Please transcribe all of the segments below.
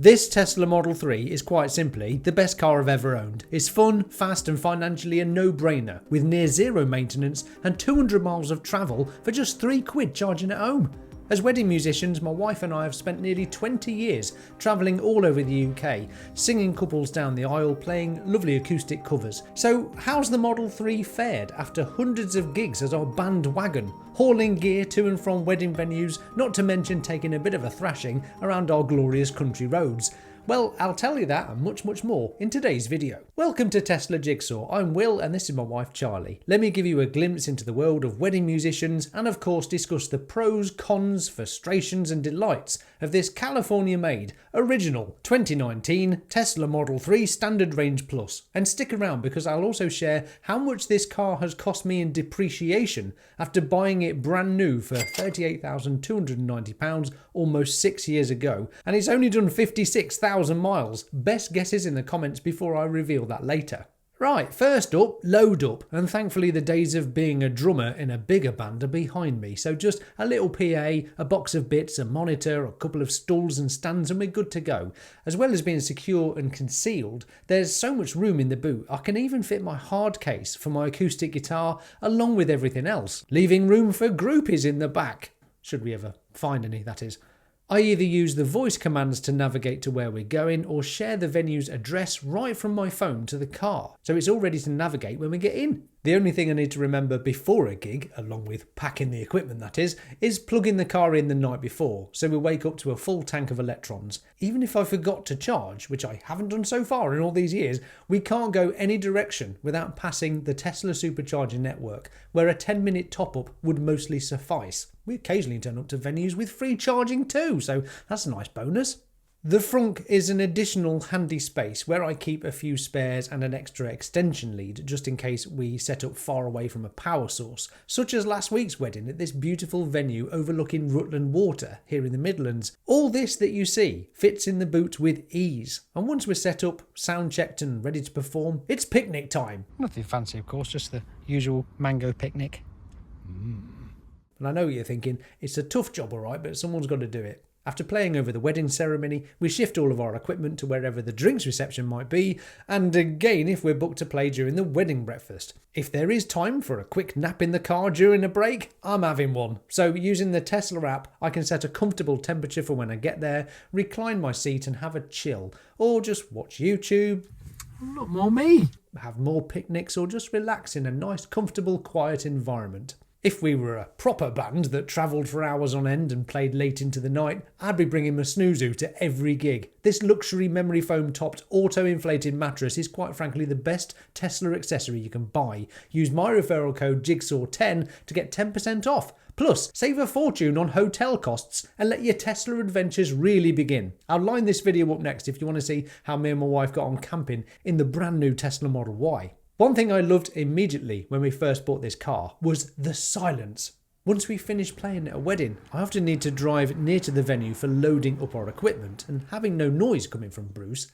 This Tesla Model 3 is quite simply the best car I've ever owned. It's fun, fast and financially a no-brainer, with near zero maintenance and 200 miles of travel for just £3 charging at home. As wedding musicians, my wife and I have spent nearly 20 years travelling all over the UK, singing couples down the aisle, playing lovely acoustic covers. So how's the Model 3 fared after hundreds of gigs as our band wagon, hauling gear to and from wedding venues, not to mention taking a bit of a thrashing around our glorious country roads? Well, I'll tell you that and much more in today's video. Welcome to Tesla Jigsaw. I'm Will and this is my wife Charlie. Let me give you a glimpse into the world of wedding musicians and of course discuss the pros, cons, frustrations and delights of this California-made, original 2019 Tesla Model 3 Standard Range Plus. And stick around because I'll also share how much this car has cost me in depreciation after buying it brand new for £38,290 almost 6 years ago, and it's only done 56,000 miles. Best guesses in the comments before I reveal that later. Right, first up, load up, and thankfully the days of being a drummer in a bigger band are behind me, so just a little PA, a box of bits, a monitor, a couple of stools and stands and we're good to go. As well as being secure and concealed, there's so much room in the boot I can even fit my hard case for my acoustic guitar along with everything else, leaving room for groupies in the back. Should we ever find any, that is. I either use the voice commands to navigate to where we're going or share the venue's address right from my phone to the car, so it's all ready to navigate when we get in. The only thing I need to remember before a gig, along with packing the equipment that is plugging the car in the night before, so we wake up to a full tank of electrons. Even if I forgot to charge, which I haven't done so far in all these years, we can't go any direction without passing the Tesla supercharger network, where a 10-minute top-up would mostly suffice. We occasionally turn up to venues with free charging too, so that's a nice bonus. The frunk is an additional handy space where I keep a few spares and an extra extension lead just in case we set up far away from a power source, such as last week's wedding at this beautiful venue overlooking Rutland Water here in the Midlands. All this that you see fits in the boot with ease, and once we're set up, sound checked and ready to perform, it's picnic time. Nothing fancy of course, just the usual mango picnic. And I know what you're thinking, it's a tough job alright, but someone's got to do it. After playing over the wedding ceremony, we shift all of our equipment to wherever the drinks reception might be, and again if we're booked to play during the wedding breakfast. If there is time for a quick nap in the car during a break, I'm having one. So using the Tesla app, I can set a comfortable temperature for when I get there, recline my seat and have a chill, or just watch YouTube. Look more me. Have more picnics or just relax in a nice, comfortable, quiet environment. If we were a proper band that travelled for hours on end and played late into the night, I'd be bringing my snoozo to every gig. This luxury memory foam topped auto-inflated mattress is quite frankly the best Tesla accessory you can buy. Use my referral code JIGSAW10 to get 10% off. Plus, save a fortune on hotel costs and let your Tesla adventures really begin. I'll line this video up next if you want to see how me and my wife got on camping in the brand new Tesla Model Y. One thing I loved immediately when we first bought this car was the silence. Once we finish playing at a wedding, I often need to drive near to the venue for loading up our equipment and having no noise coming from Bruce.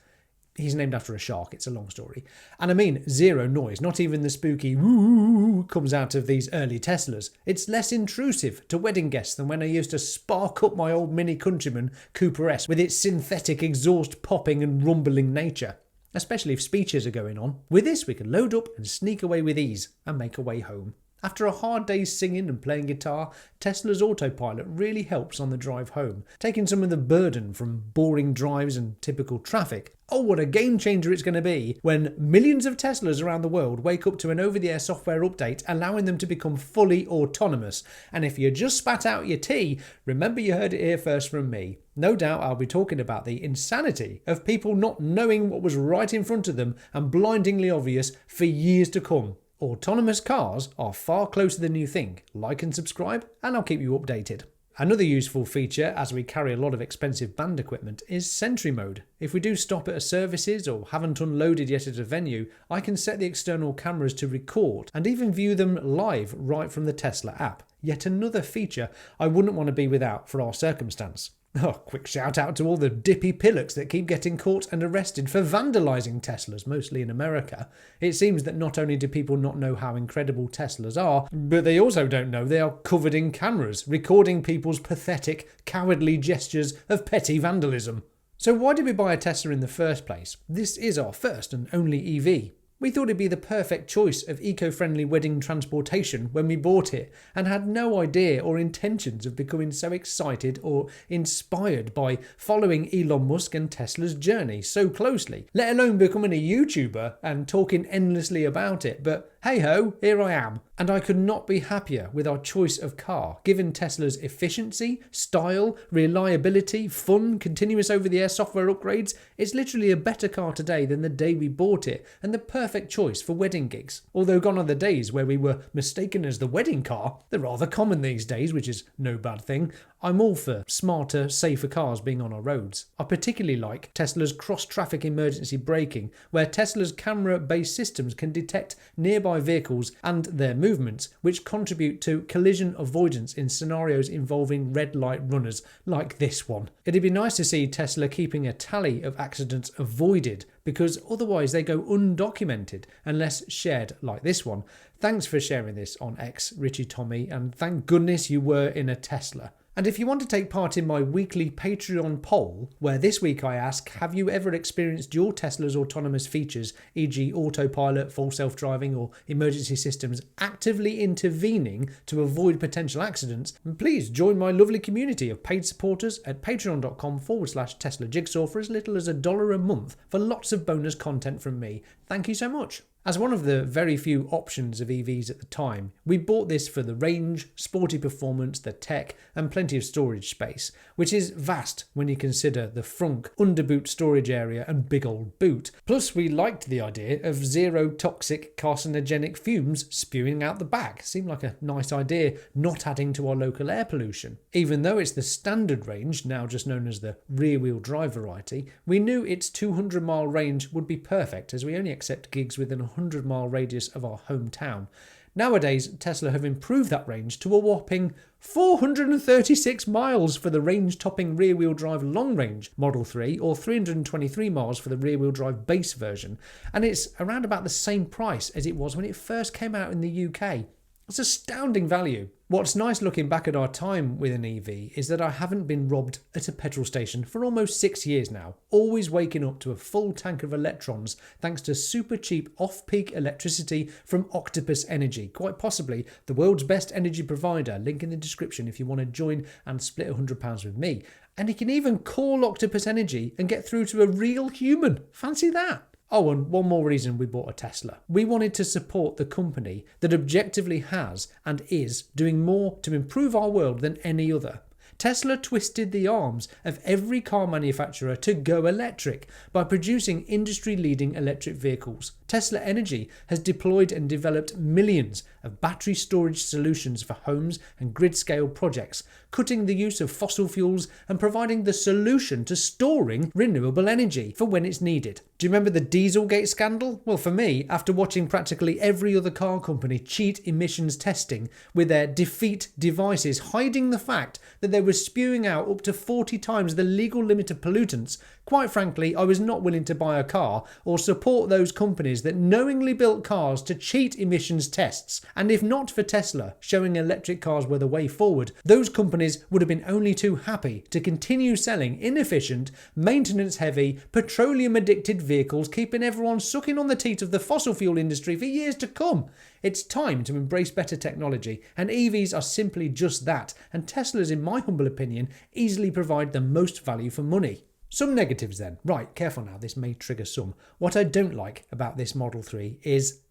He's named after a shark, it's a long story. And I mean zero noise, not even the spooky woo comes out of these early Teslas. It's less intrusive to wedding guests than when I used to spark up my old Mini Countryman Cooper S with its synthetic exhaust popping and rumbling nature. Especially if speeches are going on. With this we can load up and sneak away with ease and make our way home. After a hard day's singing and playing guitar, Tesla's autopilot really helps on the drive home, taking some of the burden from boring drives and typical traffic. Oh, what a game changer it's going to be when millions of Teslas around the world wake up to an over-the-air software update allowing them to become fully autonomous. And if you just spat out your tea, remember you heard it here first from me. No doubt I'll be talking about the insanity of people not knowing what was right in front of them and blindingly obvious for years to come. Autonomous cars are far closer than you think. Like and subscribe and I'll keep you updated. Another useful feature as we carry a lot of expensive band equipment is Sentry Mode. If we do stop at a services or haven't unloaded yet at a venue, I can set the external cameras to record and even view them live right from the Tesla app. Yet another feature I wouldn't want to be without for our circumstance. Oh, quick shout out to all the dippy pillocks that keep getting caught and arrested for vandalising Teslas, mostly in America. It seems that not only do people not know how incredible Teslas are, but they also don't know they are covered in cameras, recording people's pathetic, cowardly gestures of petty vandalism. So why did we buy a Tesla in the first place? This is our first and only EV. We thought it'd be the perfect choice of eco-friendly wedding transportation when we bought it, and had no idea or intentions of becoming so excited or inspired by following Elon Musk and Tesla's journey so closely, let alone becoming a YouTuber and talking endlessly about it. But hey ho, here I am. And I could not be happier with our choice of car, given Tesla's efficiency, style, reliability, fun, continuous over-the-air software upgrades. It's literally a better car today than the day we bought it, and the perfect choice for wedding gigs. Although gone are the days where we were mistaken as the wedding car. They're rather common these days, which is no bad thing. I'm all for smarter, safer cars being on our roads. I particularly like Tesla's cross-traffic emergency braking, where Tesla's camera-based systems can detect nearby vehicles and their movements, which contribute to collision avoidance in scenarios involving red light runners like this one. It'd be nice to see Tesla keeping a tally of accidents avoided, because otherwise they go undocumented unless shared like this one. Thanks for sharing this on X, Richie Tommy, and thank goodness you were in a Tesla. And if you want to take part in my weekly Patreon poll, where this week I ask, have you ever experienced your Tesla's autonomous features, e.g. autopilot, full self-driving or emergency systems, actively intervening to avoid potential accidents? And please join my lovely community of paid supporters at patreon.com/Tesla Jigsaw for as little as $1 a month for lots of bonus content from me. Thank you so much. As one of the very few options of EVs at the time, we bought this for the range, sporty performance, the tech, and plenty of storage space, which is vast when you consider the frunk, underboot storage area and big old boot. Plus, we liked the idea of zero toxic carcinogenic fumes spewing out the back. Seemed like a nice idea, not adding to our local air pollution. Even though it's the standard range, now just known as the rear-wheel drive variety, we knew its 200-mile range would be perfect, as we only accept gigs within a 100-mile radius of our hometown. Nowadays, Tesla have improved that range to a whopping 436 miles for the range-topping rear-wheel drive long-range Model 3, or 323 miles for the rear-wheel drive base version, and it's around about the same price as it was when it first came out in the UK. It's astounding value. What's nice looking back at our time with an EV is that I haven't been robbed at a petrol station for almost 6 years now, always waking up to a full tank of electrons thanks to super cheap off-peak electricity from Octopus Energy, quite possibly the world's best energy provider. Link in the description if you want to join and split £100 with me. And you can even call Octopus Energy and get through to a real human. Fancy that. Oh, and one more reason we bought a Tesla. We wanted to support the company that objectively has and is doing more to improve our world than any other. Tesla twisted the arms of every car manufacturer to go electric by producing industry-leading electric vehicles. Tesla Energy has deployed and developed millions of battery storage solutions for homes and grid-scale projects, cutting the use of fossil fuels and providing the solution to storing renewable energy for when it's needed. Do you remember the Dieselgate scandal? Well, for me, after watching practically every other car company cheat emissions testing with their defeat devices hiding the fact that they were spewing out up to 40 times the legal limit of pollutants, quite frankly, I was not willing to buy a car or support those companies that knowingly built cars to cheat emissions tests. And if not for Tesla showing electric cars were the way forward, those companies would have been only too happy to continue selling inefficient, maintenance-heavy, petroleum-addicted vehicles, keeping everyone sucking on the teat of the fossil fuel industry for years to come. It's time to embrace better technology, and EVs are simply just that, and Teslas, in my humble opinion, easily provide the most value for money. Some negatives then. Right, careful now, this may trigger some. What I don't like about this Model 3 is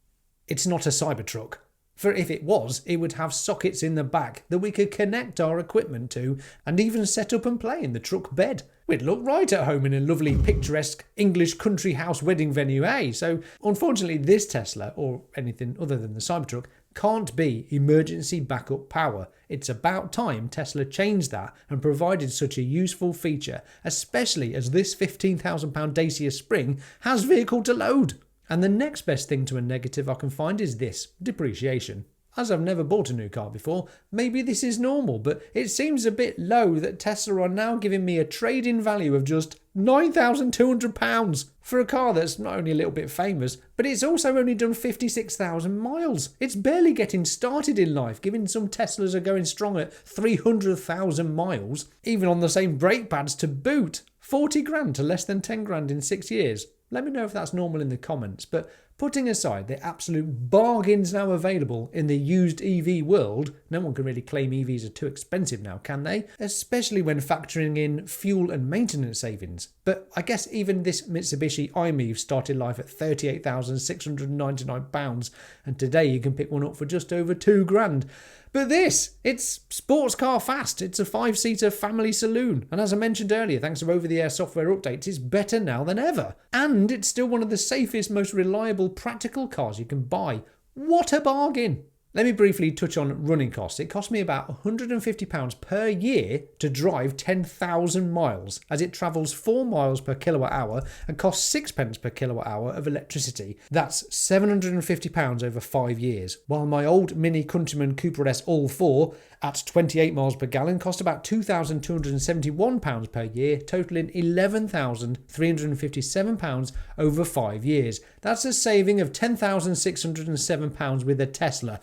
it's not a Cybertruck. For if it was, it would have sockets in the back that we could connect our equipment to and even set up and play in the truck bed. We'd look right at home in a lovely picturesque English country house wedding venue, eh? So unfortunately this Tesla, or anything other than the Cybertruck, can't be emergency backup power. It's about time Tesla changed that and provided such a useful feature, especially as this £15,000 Dacia Spring has vehicle to load. And the next best thing to a negative I can find is this: depreciation. As I've never bought a new car before, maybe this is normal, but it seems a bit low that Tesla are now giving me a trade-in value of just £9,200 for a car that's not only a little bit famous, but it's also only done 56,000 miles. It's barely getting started in life, given some Teslas are going strong at 300,000 miles, even on the same brake pads to boot. 40 grand to less than 10 grand in 6 years. Let me know if that's normal in the comments. But putting aside the absolute bargains now available in the used EV world, no one can really claim EVs are too expensive now, can they? Especially when factoring in fuel and maintenance savings. But I guess even this Mitsubishi iMove started life at £38,699, and today you can pick one up for just over 2 grand. But this, it's sports car fast. It's a 5-seater family saloon. And as I mentioned earlier, thanks to over-the-air software updates, it's better now than ever. And it's still one of the safest, most reliable, practical cars you can buy. What a bargain! Let me briefly touch on running costs. It cost me about £150 per year to drive 10,000 miles, as it travels 4 miles per kilowatt hour and costs 6 pence per kilowatt hour of electricity. That's £750 over 5 years, while my old Mini Countryman Cooper S All 4 at 28 miles per gallon cost about £2,271 per year, totaling £11,357 over 5 years. That's a saving of £10,607 with a Tesla.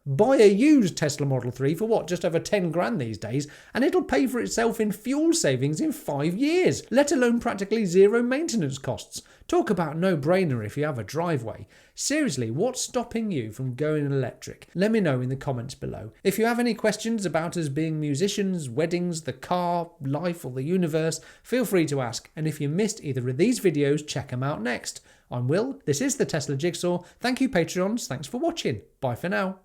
Buy a used Tesla Model 3 for what, just over 10 grand these days, and it'll pay for itself in fuel savings in 5 years, let alone practically zero maintenance costs. Talk about no-brainer if you have a driveway. Seriously, what's stopping you from going electric? Let me know in the comments below. If you have any questions about us being musicians, weddings, the car, life or the universe, feel free to ask, and if you missed either of these videos, check them out next. I'm Will, this is the Tesla Jigsaw. Thank you Patreons, thanks for watching. Bye for now.